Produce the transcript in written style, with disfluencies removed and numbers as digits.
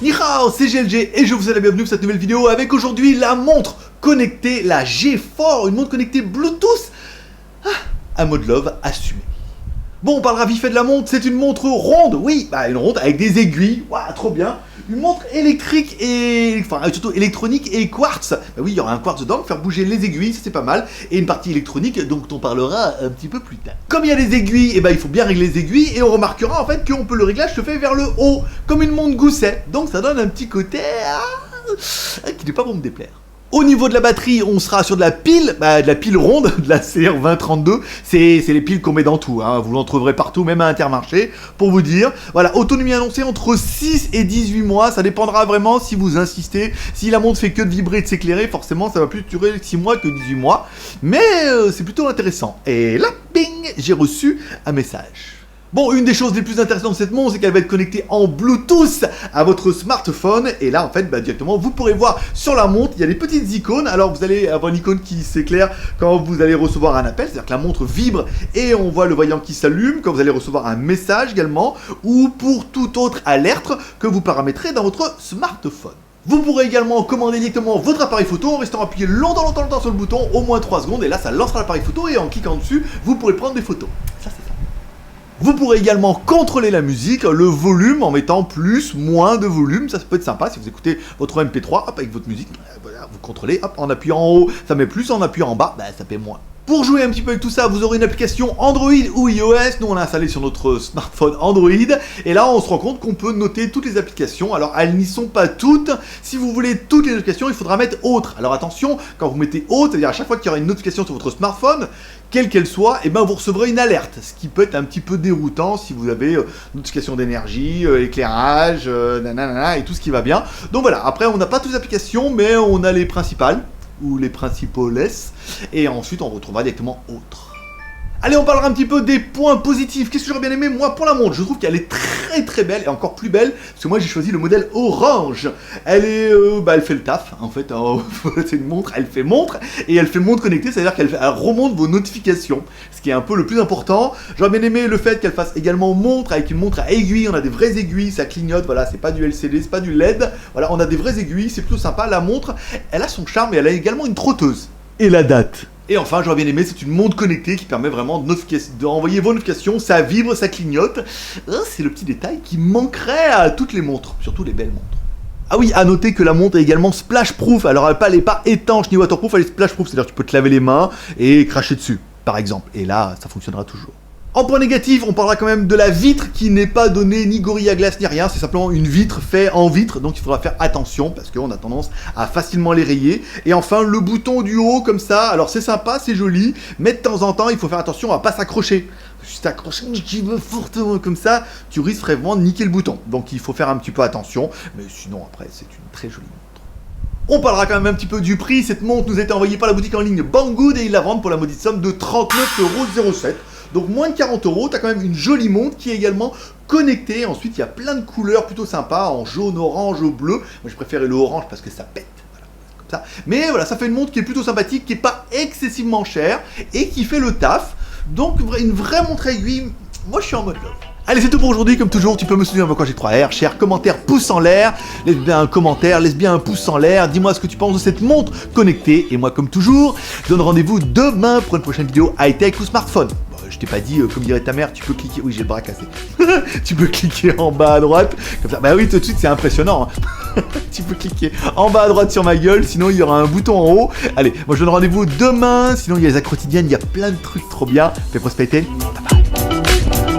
Ni hao, c'est GLG et je vous souhaite la bienvenue pour cette nouvelle vidéo avec aujourd'hui la montre connectée, la G4, une montre connectée Bluetooth à mode love assumé. Bon, on parlera vite fait de la montre, c'est une montre ronde, oui, une ronde avec des aiguilles, waouh, trop bien. Une montre électrique et... enfin, surtout électronique et quartz. Oui, il y aura un quartz dedans, faire bouger les aiguilles, ça c'est pas mal. Et une partie électronique, donc on parlera un petit peu plus tard. Comme il y a des aiguilles, il faut bien régler les aiguilles. Et on remarquera en fait que le réglage se fait vers le haut, comme une montre gousset. Donc ça donne un petit côté... qui n'est pas pour me déplaire. Au niveau de la batterie, on sera sur de la pile ronde, de la CR2032. C'est les piles qu'on met dans tout, hein. Vous en trouverez partout, même à Intermarché, pour vous dire. Voilà, autonomie annoncée entre 6 et 18 mois, ça dépendra vraiment si vous insistez. Si la montre fait que de vibrer et de s'éclairer, forcément ça va plus durer 6 mois que 18 mois. Mais c'est plutôt intéressant. Et là, ping, j'ai reçu un message. Bon, une des choses les plus intéressantes de cette montre, c'est qu'elle va être connectée en Bluetooth à votre smartphone. Et là, en fait, directement, vous pourrez voir sur la montre, il y a des petites icônes. Alors, vous allez avoir une icône qui s'éclaire quand vous allez recevoir un appel. C'est-à-dire que la montre vibre et on voit le voyant qui s'allume quand vous allez recevoir un message également. Ou pour toute autre alerte que vous paramétrez dans votre smartphone. Vous pourrez également commander directement votre appareil photo en restant appuyé longtemps sur le bouton, au moins 3 secondes. Et là, ça lancera l'appareil photo et en cliquant dessus, vous pourrez prendre des photos. Ça, c'est ça. Vous pourrez également contrôler la musique, le volume en mettant plus, moins de volume, ça peut être sympa si vous écoutez votre MP3, hop, avec votre musique, voilà, vous contrôlez, hop, en appuyant en haut, ça met plus, en appuyant en bas, ça fait moins. Pour jouer un petit peu avec tout ça, vous aurez une application Android ou iOS. Nous, on l'a installé sur notre smartphone Android. Et là, on se rend compte qu'on peut noter toutes les applications. Alors, elles n'y sont pas toutes. Si vous voulez toutes les notifications, il faudra mettre autre. Alors, attention, quand vous mettez autre, c'est-à-dire à chaque fois qu'il y aura une notification sur votre smartphone, quelle qu'elle soit, vous recevrez une alerte. Ce qui peut être un petit peu déroutant si vous avez notification d'énergie, éclairage, et tout ce qui va bien. Donc voilà, après, on n'a pas toutes les applications, mais on a les principales. Ou les principaux laissent, et ensuite on retrouvera directement autre. Allez, on parlera un petit peu des points positifs. Qu'est-ce que j'aurais bien aimé, moi, pour la montre? Je trouve qu'elle est très très belle, et encore plus belle, parce que moi j'ai choisi le modèle orange. Elle est, elle fait le taf, en fait, c'est une montre, elle fait montre, et elle fait montre connectée, c'est-à-dire qu'elle remonte vos notifications, ce qui est un peu le plus important. J'aurais bien aimé le fait qu'elle fasse également montre, avec une montre à aiguille, on a des vraies aiguilles, ça clignote, voilà, c'est pas du LCD, c'est pas du LED, voilà, on a des vraies aiguilles, c'est plutôt sympa. La montre, elle a son charme, et elle a également une trotteuse. Et la date. Et enfin, j'aurais bien aimé, c'est une montre connectée qui permet vraiment d'envoyer vos notifications, ça vibre, ça clignote. C'est le petit détail qui manquerait à toutes les montres, surtout les belles montres. Ah oui, à noter que la montre est également splash-proof. Alors elle n'est pas étanche ni waterproof, elle est splash-proof, c'est-à-dire que tu peux te laver les mains et cracher dessus, par exemple. Et là, ça fonctionnera toujours. En point négatif, on parlera quand même de la vitre qui n'est pas donnée ni Gorilla Glass ni rien, c'est simplement une vitre faite en vitre, donc il faudra faire attention parce qu'on a tendance à facilement les rayer. Et enfin, le bouton du haut comme ça, alors c'est sympa, c'est joli, mais de temps en temps, il faut faire attention à pas s'accrocher. Si t'accroches un petit peu fortement comme ça, tu risques vraiment de niquer le bouton. Donc il faut faire un petit peu attention, mais sinon après, c'est une très jolie montre. On parlera quand même un petit peu du prix. Cette montre nous a été envoyée par la boutique en ligne Banggood et ils la vendent pour la maudite somme de 39,07 €. Donc moins de 40 €, t'as quand même une jolie montre qui est également connectée. Ensuite, il y a plein de couleurs plutôt sympas, en jaune, orange, bleu. Moi, je préférais le orange parce que ça pète. Voilà, comme ça. Mais voilà, ça fait une montre qui est plutôt sympathique, qui n'est pas excessivement chère et qui fait le taf. Donc, une vraie montre à aiguille, moi, je suis en mode love. Allez, c'est tout pour aujourd'hui. Comme toujours, tu peux me soutenir quand j'ai 3R. Cher commentaire, pouce en l'air. Laisse bien un commentaire, laisse bien un pouce en l'air. Dis-moi ce que tu penses de cette montre connectée. Et moi, comme toujours, je donne rendez-vous demain pour une prochaine vidéo high-tech ou smartphone. Bon, je t'ai pas dit, comme dirait ta mère, tu peux cliquer. Oui, j'ai le bras cassé. Tu peux cliquer en bas à droite. Comme ça. Bah oui, tout de suite, c'est impressionnant. Hein. Tu peux cliquer en bas à droite sur ma gueule. Sinon, il y aura un bouton en haut. Allez, moi, je donne rendez-vous demain. Sinon, il y a les actes quotidiennes. Il y a plein de trucs trop bien. Fais prospérité. Bye bye.